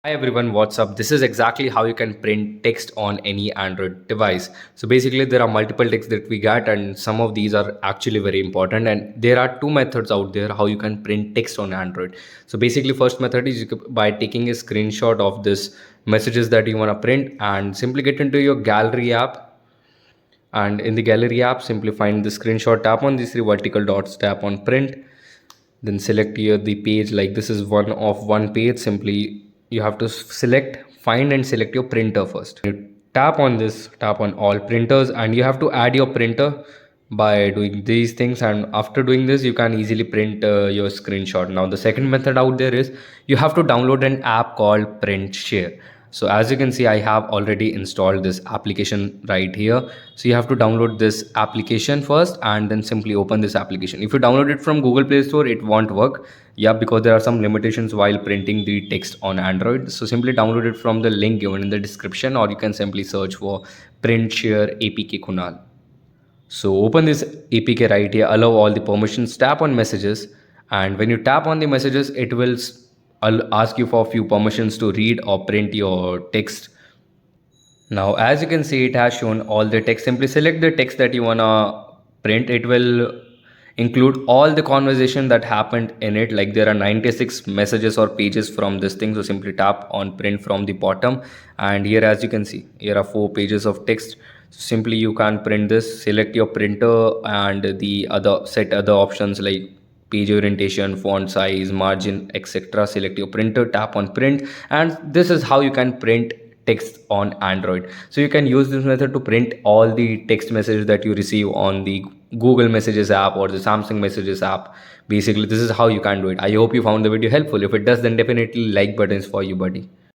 Hi everyone, what's up? This is exactly how you can print text on any Android device. So basically there are multiple texts that we get and some of these are actually very important, and there are two methods out there how you can print text on Android. So basically first method is by taking a screenshot of this messages that you want to print and simply get into your gallery app, and in the gallery app simply find the screenshot, tap on these three vertical dots, tap on print, then select here the page. Like this is one page. Simply you have to select, find and select your printer first. You tap on this, tap on all printers, and you have to add your printer by doing these things, and after doing this you can easily print your screenshot. Now the second method out there is you have to download an app called Print Share. So as you can see, I have already installed this application right here. So you have to download this application first and then simply open this application. If you download it from Google Play Store, it won't work. Yeah, because there are some limitations while printing the text on Android. So simply download it from the link given in the description, or you can simply search for Print Share APK Kunal. So open this APK right here, allow all the permissions, tap on messages, and when you tap on the messages, it will ask you for a few permissions to read or print your text. Now, as you can see, it has shown all the text. Simply select the text that you wanna print. It will include all the conversation that happened in it. Like there are 96 messages or pages from this thing. So simply tap on print from the bottom. And here, as you can see, here are 4 pages of text. So simply you can print this, select your printer and the other set other options like page orientation, font size, margin, etc. Select your printer, tap on print, and this is how you can print text on Android. So you can use this method to print all the text messages that you receive on the Google Messages app or the Samsung Messages app. Basically, this is how you can do it. I hope you found the video helpful. If it does, then definitely like buttons for you, buddy.